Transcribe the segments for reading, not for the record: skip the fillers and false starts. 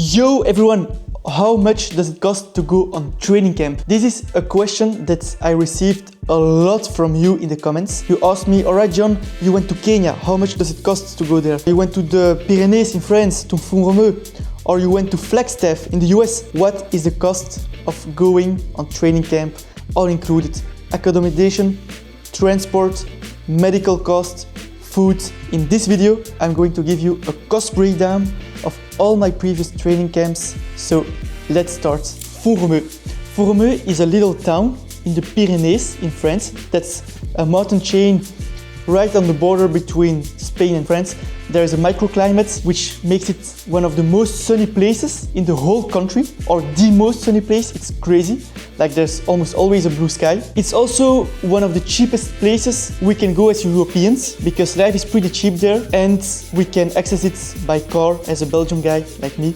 Yo everyone, how much does it cost to go on training camp? This is a question that I received a lot from you in the comments. You asked me, alright John, you went to Kenya, how much does it cost to go there? You went to the Pyrenees in France, to Romeu, or you went to Flagstaff in the US. What is the cost of going on training camp, all included? Accommodation, transport, medical costs, food. In this video, I'm going to give you a cost breakdown of all my previous training camps. So let's start. Romeu. Romeu is a little town in the Pyrenees in France. That's a mountain chain right on the border between Spain and France. There is a microclimate which makes it one of the most sunny places in the whole country, or the most sunny place. It's crazy. Like there's almost always a blue sky. It's also one of the cheapest places we can go as Europeans because life is pretty cheap there and we can access it by car as a Belgian guy like me,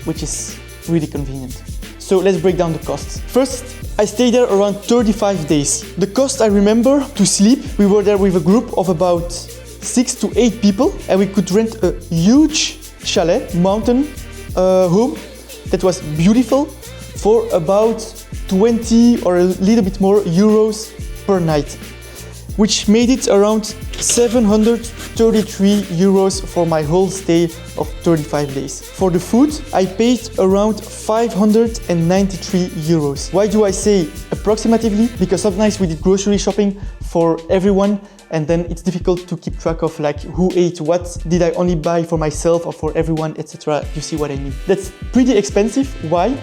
which is really convenient. So let's break down the costs. First, I stayed there around 35 days. The cost I remember to sleep, we were there with a group of about 6 to 8 people and we could rent a huge chalet, mountain home that was beautiful for about 20 or a little bit more euros per night, which made it around 733 euros for my whole stay of 35 days. For the food, I paid around 593 euros. Why do I say approximately? Because sometimes we did grocery shopping for everyone and then it's difficult to keep track of like who ate what, did I only buy for myself or for everyone, etc. You see what I mean? That's pretty expensive. Why?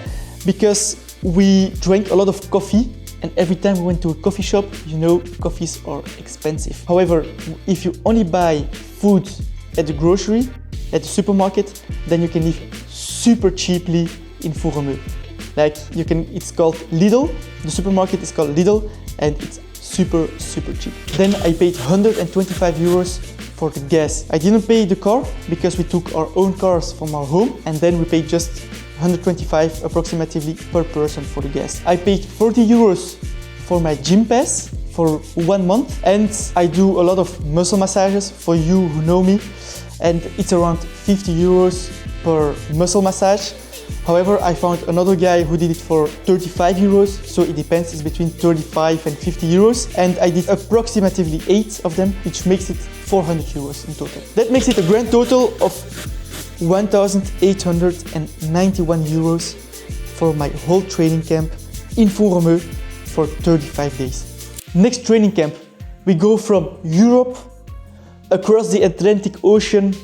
Because we drank a lot of coffee and every time we went to a coffee shop, you know, coffees are expensive. However, if you only buy food at the grocery, at the supermarket, then you can live super cheaply in Romeu. Like you can, it's called Lidl, the supermarket is called Lidl and it's super cheap. Then I paid 125 euros for the gas. I didn't pay the car because we took our own cars from our home and then we paid just 125 approximately per person for the gas. I paid 40 euros for my gym pass for 1 month and I do a lot of muscle massages for you who know me and it's around 50 euros per muscle massage. However, I found another guy who did it for 35 euros, so it depends, it's between 35 and 50 euros and I did approximately 8 of them, which makes it 400 euros in total. That makes it a grand total of 1,891 euros for my whole training camp in Romeu for 35 days. Next training camp, we go from Europe across the Atlantic Ocean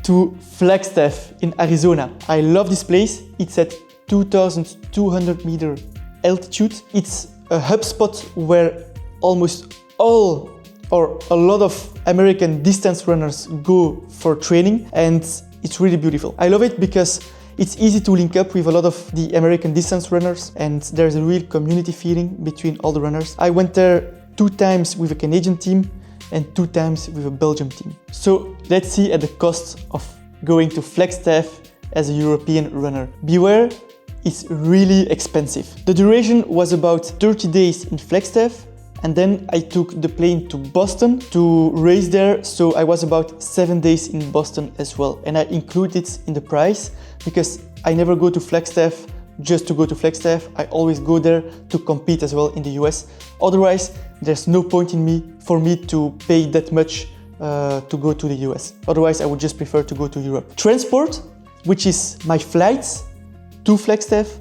to Flagstaff in Arizona. I love this place. It's at 2,200 meter altitude. It's a hub spot where almost all or a lot of American distance runners go for training and it's really beautiful. I love it because it's easy to link up with a lot of the American distance runners and there's a real community feeling between all the runners. I went there 2 times with a Canadian team and 2 times with a Belgium team. So let's see at the cost of going to Flagstaff as a European runner. Beware, it's really expensive. The duration was about 30 days in Flagstaff and then I took the plane to Boston to race there, so I was about 7 days in Boston as well. And I include it in the price because I never go to Flagstaff just to go to Flagstaff. I always go there to compete as well in the US. Otherwise, there's no point for me to pay that much to go to the US. Otherwise, I would just prefer to go to Europe. Transport, which is my flights to Flagstaff,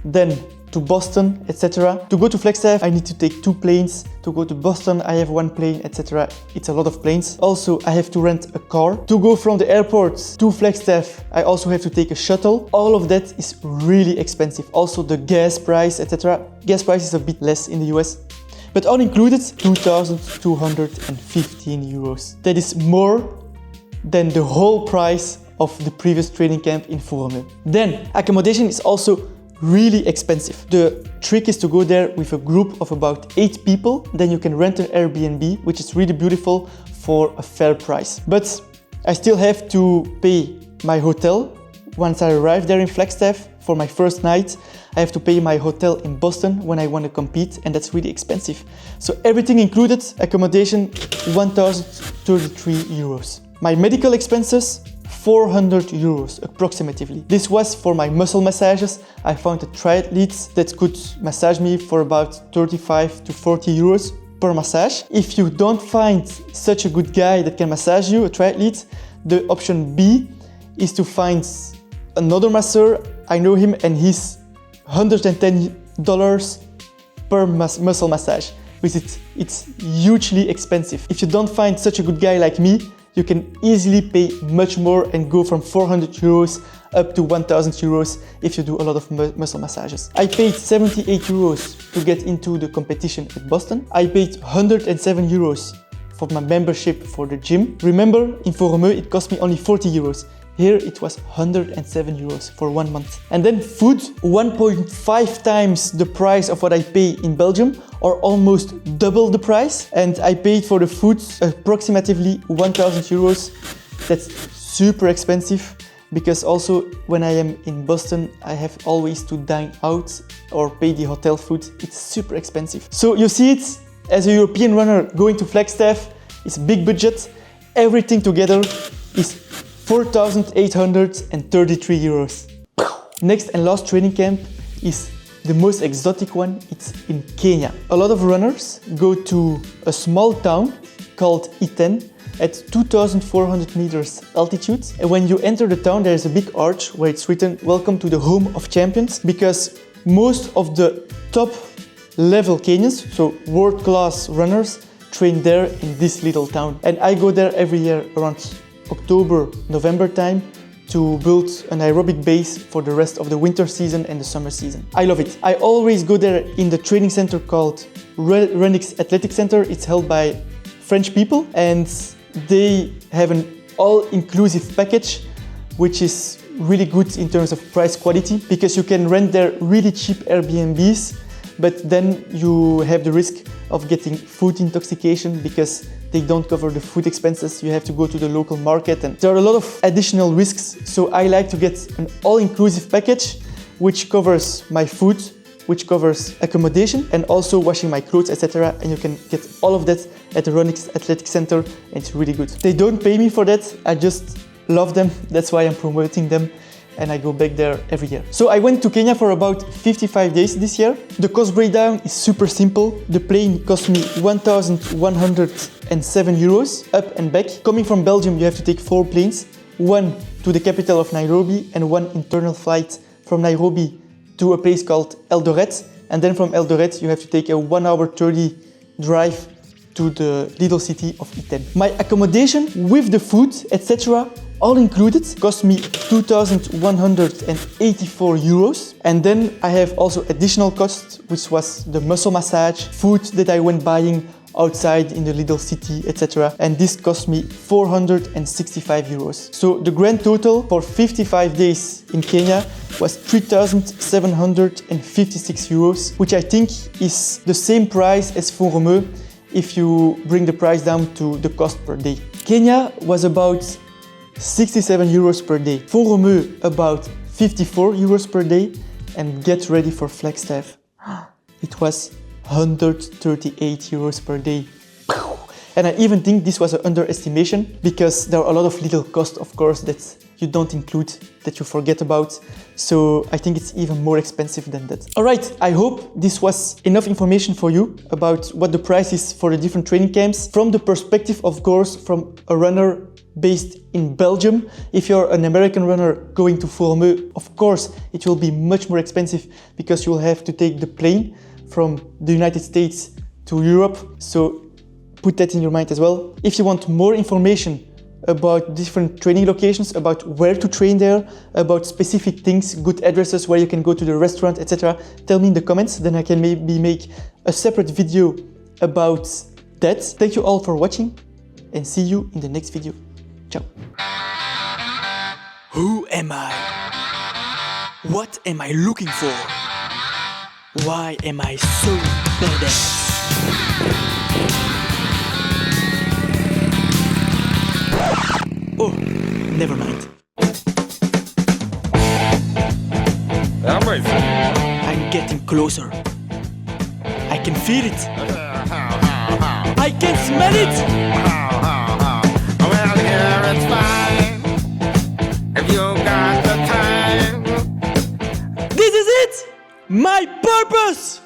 then to Boston, etc. To go to Flagstaff, I need to take 2 planes. To go to Boston, I have 1 plane, etc. It's a lot of planes. Also, I have to rent a car. To go from the airport to Flagstaff, I also have to take a shuttle. All of that is really expensive. Also, the gas price, etc. Gas price is a bit less in the US. But all included, 2,215 euros. That is more than the whole price of the previous training camp in Romeu. Then, accommodation is also really expensive. The trick is to go there with a group of about 8 people. Then you can rent an Airbnb, which is really beautiful for a fair price. But I still have to pay my hotel once I arrive there in Flagstaff. For my first night, I have to pay my hotel in Boston when I want to compete, and that's really expensive. So everything included, accommodation, 1,033 euros. My medical expenses, 400 euros approximately. This was for my muscle massages. I found a triathlete that could massage me for about 35 to 40 euros per massage. If you don't find such a good guy that can massage you, a triathlete, the option B is to find another masseur. I know him and he's $110 per muscle massage, which it's hugely expensive. If you don't find such a good guy like me, you can easily pay much more and go from 400 euros up to 1000 euros if you do a lot of muscle massages. I paid 78 euros to get into the competition at Boston. I paid 107 euros for my membership for the gym. Remember, in Romeu it cost me only 40 euros. Here it was 107 euros for 1 month. And then food, 1.5 times the price of what I pay in Belgium, or almost double the price. And I paid for the food approximately 1000 euros. That's super expensive, because also when I am in Boston, I have always to dine out or pay the hotel food. It's super expensive. So you see it, as a European runner going to Flagstaff, it's big budget. Everything together is 4,833 euros. Next and last training camp is the most exotic one. It's in Kenya. A lot of runners go to a small town called Iten at 2,400 meters altitude. And when you enter the town, there is a big arch where it's written, "Welcome to the home of champions," because most of the top level Kenyans, so world-class runners, train there in this little town. And I go there every year around October, November time to build an aerobic base for the rest of the winter season and the summer season. I love it. I always go there in the training center called Renix Athletic Center. It's held by French people and they have an all-inclusive package, which is really good in terms of price quality, because you can rent there really cheap Airbnbs, but then you have the risk of getting food intoxication because they don't cover the food expenses. You have to go to the local market and there are a lot of additional risks. So I like to get an all-inclusive package which covers my food, which covers accommodation and also washing my clothes, etc. And you can get all of that at the Renix Athletic Center and it's really good. They don't pay me for that, I just love them. That's why I'm promoting them. And I go back there every year. So I went to Kenya for about 55 days this year. The cost breakdown is super simple. The plane cost me 1,107 euros up and back. Coming from Belgium, you have to take 4 planes, one to the capital of Nairobi and one internal flight from Nairobi to a place called Eldoret. And then from Eldoret, you have to take a 1 hour 30 drive to the little city of Iten. My accommodation with the food, etc., all included, cost me 2,184 euros. And then I have also additional costs, which was the muscle massage, food that I went buying outside in the little city, etc. And this cost me 465 euros. So the grand total for 55 days in Kenya was 3,756 euros, which I think is the same price as for Romeu if you bring the price down to the cost per day. Kenya was about 67 euros per day. For Romeu, about 54 euros per day. And get ready for Flagstaff. It was 138 euros per day. And I even think this was an underestimation because there are a lot of little costs, of course, that you don't include, that you forget about. So I think it's even more expensive than that. All right, I hope this was enough information for you about what the price is for the different training camps from the perspective, of course, from a runner based in Belgium. If you're an American runner going to Romeu, of course, it will be much more expensive because you will have to take the plane from the United States to Europe. So put that in your mind as well. If you want more information about different training locations, about where to train there, about specific things, good addresses where you can go to the restaurant, etc., tell me in the comments, then I can maybe make a separate video about that. Thank you all for watching and see you in the next video. Ciao. Who am I? What am I looking for? Why am I so badass? Oh, never mind. I'm ready. I'm getting closer. I can feel it. I can smell it. Well, here it's fine. my purpose!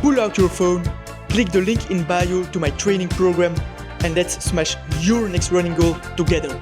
Pull out your phone, click the link in bio to my training program, and let's smash your next running goal together.